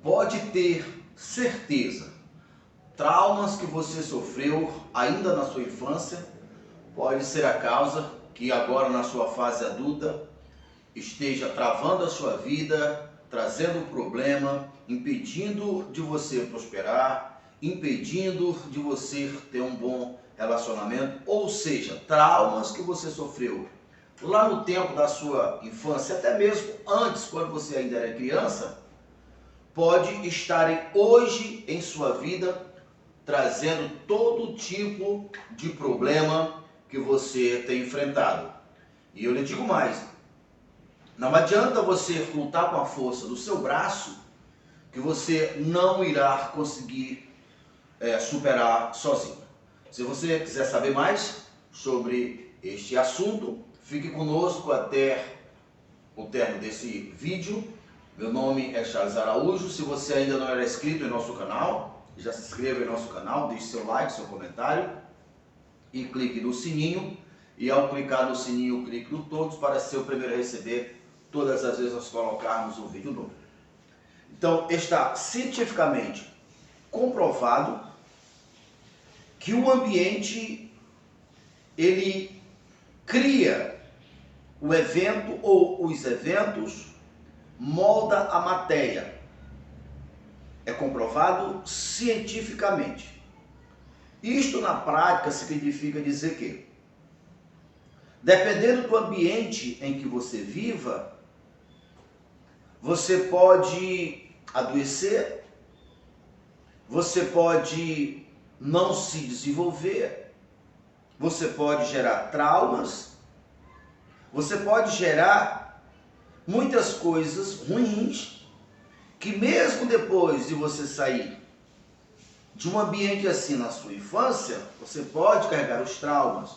pode ter certeza, traumas que você sofreu ainda na sua infância pode ser a causa que agora na sua fase adulta esteja travando a sua vida, trazendo problema, impedindo de você prosperar, impedindo de você ter um bom relacionamento, ou seja, traumas que você sofreu lá no tempo da sua infância, até mesmo antes, quando você ainda era criança, pode estarem hoje em sua vida trazendo todo tipo de problema que você tem enfrentado. E eu lhe digo mais, não adianta você lutar com a força do seu braço, que você não irá conseguir superar sozinho. Se você quiser saber mais sobre este assunto, fique conosco até o término desse vídeo. Meu nome é Charles Araújo. Se você ainda não era inscrito em nosso canal, já se inscreva em nosso canal, deixe seu like, seu comentário e clique no sininho. E ao clicar no sininho, clique no todos para ser o primeiro a receber todas as vezes nós colocarmos um vídeo novo. Então, está cientificamente comprovado que o ambiente, ele cria o evento ou os eventos, molda a matéria. É comprovado cientificamente. Isto na prática significa dizer que, dependendo do ambiente em que você viva, você pode adoecer, você pode não se desenvolver, você pode gerar traumas, você pode gerar muitas coisas ruins, que mesmo depois de você sair de um ambiente assim na sua infância, você pode carregar os traumas.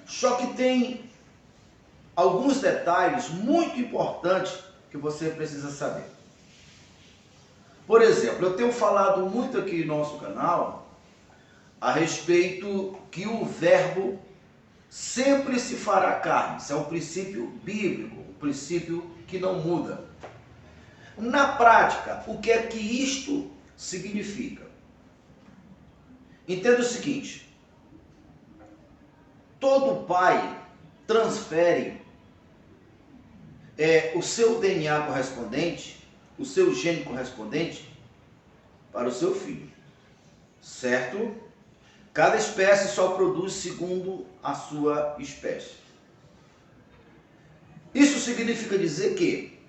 Só que tem alguns detalhes muito importantes que você precisa saber. Por exemplo, eu tenho falado muito aqui no nosso canal a respeito que o verbo sempre se fará carne. Isso é um princípio bíblico, um princípio que não muda. Na prática, o que é que isto significa? Entenda o seguinte: todo pai transfere o seu DNA correspondente, o seu gene correspondente para o seu filho, certo? Cada espécie só produz segundo a sua espécie. Isso significa dizer que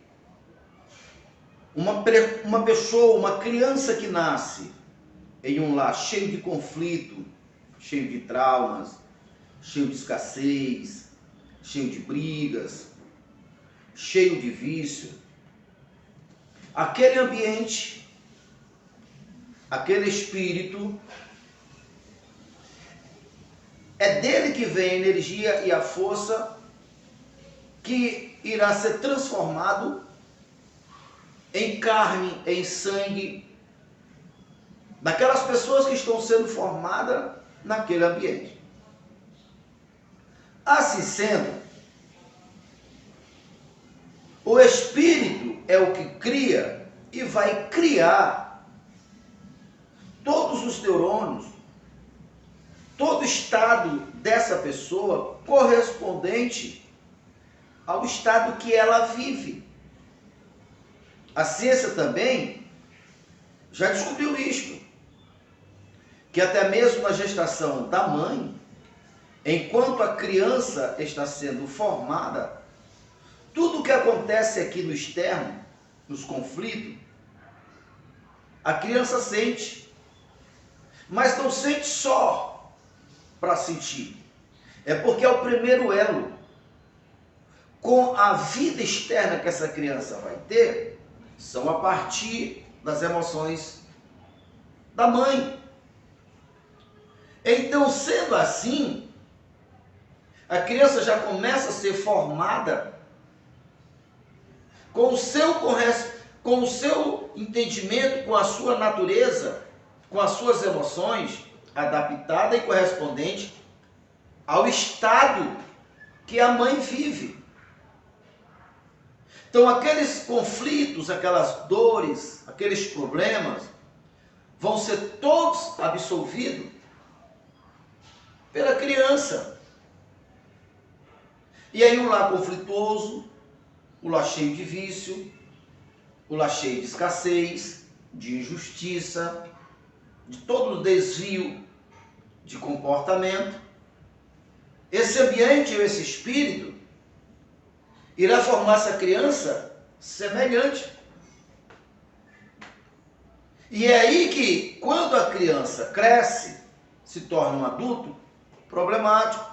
uma pessoa, uma criança que nasce em um lar cheio de conflito, cheio de traumas, cheio de escassez, cheio de brigas, cheio de vício, aquele ambiente, aquele espírito, é dele que vem a energia e a força que irá ser transformado em carne, em sangue, daquelas pessoas que estão sendo formadas naquele ambiente. Assim sendo, o espírito é o que cria e vai criar todos os neurônios, todo o estado dessa pessoa correspondente ao estado que ela vive. A ciência também já descobriu isto, que até mesmo na gestação da mãe, enquanto a criança está sendo formada, tudo o que acontece aqui no externo, nos conflitos, a criança sente, mas não sente só para sentir. É porque é o primeiro elo com a vida externa que essa criança vai ter, são a partir das emoções da mãe. Então, sendo assim, a criança já começa a ser formada com o seu entendimento, com a sua natureza, com as suas emoções, adaptada e correspondente ao estado que a mãe vive. Então aqueles conflitos, aquelas dores, aqueles problemas vão ser todos absolvidos pela criança. E aí o lar conflituoso, o lar cheio de vício, o lar cheio de escassez, de injustiça, de todo o desvio de comportamento, esse ambiente, esse espírito, irá formar essa criança semelhante. E é aí que, quando a criança cresce, se torna um adulto, problemático.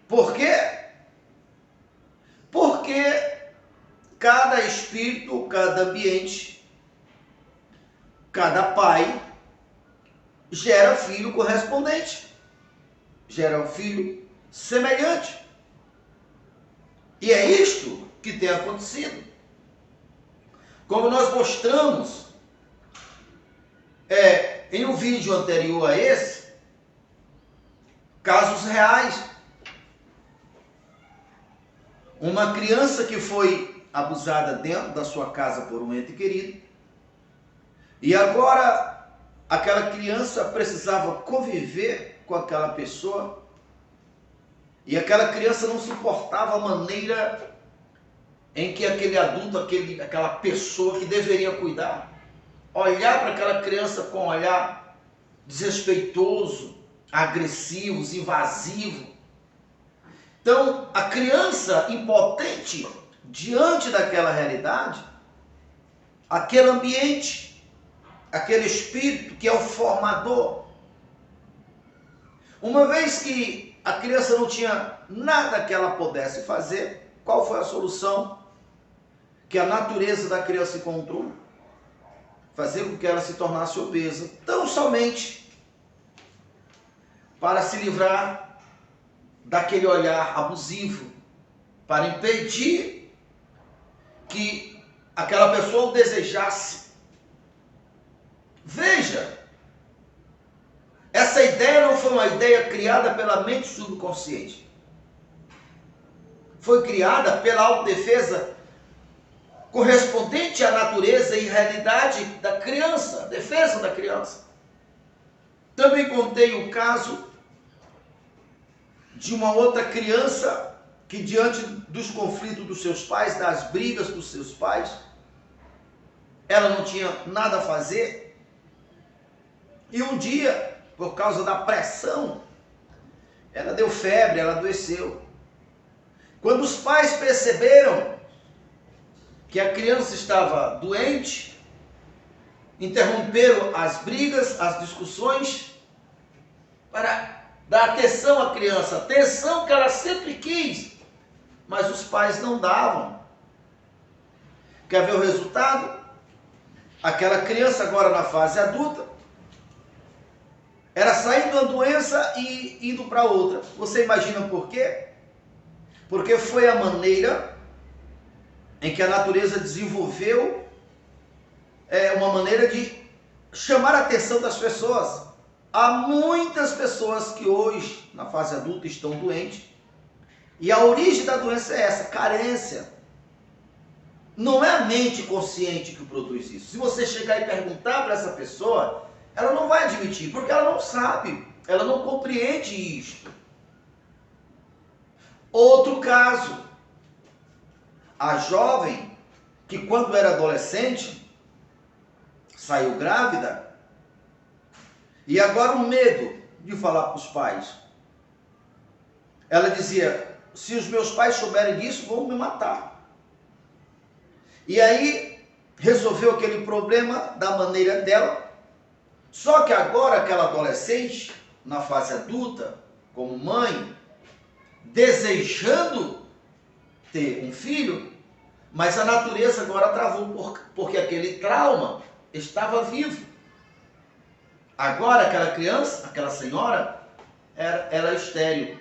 Por quê? Porque cada espírito, cada ambiente, cada pai gera filho correspondente, gera um filho semelhante. E é isto que tem acontecido. Como nós mostramos em um vídeo anterior a esse, casos reais. Uma criança que foi abusada dentro da sua casa por um ente querido, e agora aquela criança precisava conviver com aquela pessoa, e aquela criança não suportava a maneira em que aquele adulto, aquela pessoa que deveria cuidar, olhar para aquela criança com um olhar desrespeitoso, agressivo, invasivo. Então, a criança impotente diante daquela realidade, aquele ambiente, aquele espírito que é o formador, uma vez que a criança não tinha nada que ela pudesse fazer, qual foi a solução que a natureza da criança encontrou? Fazer com que ela se tornasse obesa, tão somente para se livrar daquele olhar abusivo, para impedir que aquela pessoa o desejasse. Veja, essa ideia não foi uma ideia criada pela mente subconsciente. Foi criada pela autodefesa correspondente à natureza e realidade da criança, defesa da criança. Também contei o caso de uma outra criança que, diante dos conflitos dos seus pais, das brigas dos seus pais, ela não tinha nada a fazer. E um dia, por causa da pressão, ela deu febre, ela adoeceu. Quando os pais perceberam que a criança estava doente, interromperam as brigas, as discussões, para dar atenção à criança, atenção que ela sempre quis, mas os pais não davam. Quer ver o resultado? Aquela criança agora na fase adulta, era saindo de uma doença e indo para outra. Você imagina por quê? Porque foi a maneira em que a natureza desenvolveu uma maneira de chamar a atenção das pessoas. Há muitas pessoas que hoje, na fase adulta, estão doentes. E a origem da doença é essa, carência. Não é a mente consciente que produz isso. Se você chegar e perguntar para essa pessoa, ela não vai admitir, porque ela não sabe, ela não compreende isto. Outro caso, a jovem que, quando era adolescente, saiu grávida, e agora o medo de falar para os pais. Ela dizia, se os meus pais souberem disso, vão me matar. E aí resolveu aquele problema da maneira dela. Só que agora aquela adolescente, na fase adulta, como mãe, desejando ter um filho, mas a natureza agora travou, porque aquele trauma estava vivo. Agora aquela criança, aquela senhora, era estéril.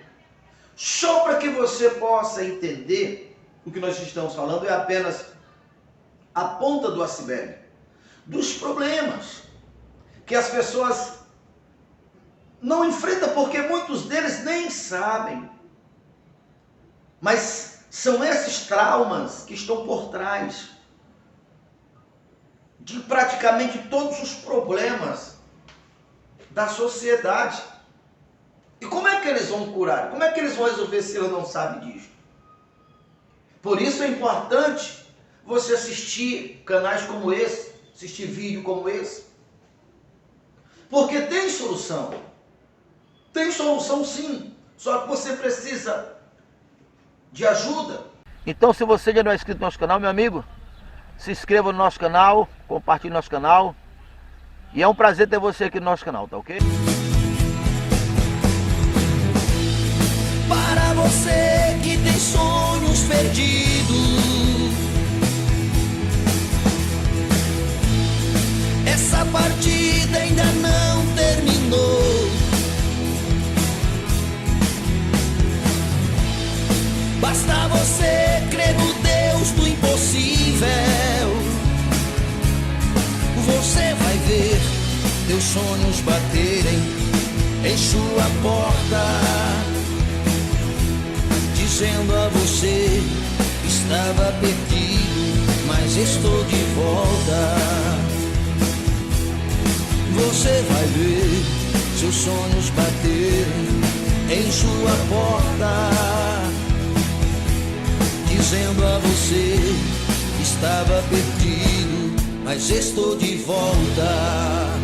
Só para que você possa entender, o que nós estamos falando é apenas a ponta do iceberg, dos problemas que as pessoas não enfrentam, porque muitos deles nem sabem. Mas São esses traumas que estão por trás de praticamente todos os problemas da sociedade. E como é que eles vão curar? Como é que eles vão resolver se ele não sabe disso? Por isso é importante você assistir canais como esse, assistir vídeo como esse. Porque tem solução. Tem solução sim. Só que você precisa de ajuda. Então, se você já não é inscrito no nosso canal, meu amigo, se inscreva no nosso canal, compartilhe nosso canal. E é um prazer ter você aqui no nosso canal, tá ok? Para você que tem sonhos perdidos, essa partida ainda não terminou. Basta você crer no Deus do impossível. Você vai ver teus sonhos baterem em sua porta, dizendo a você: estava perdido, mas estou de volta. Você vai ver seus sonhos baterem em sua porta, dizendo a você: estava perdido, mas estou de volta.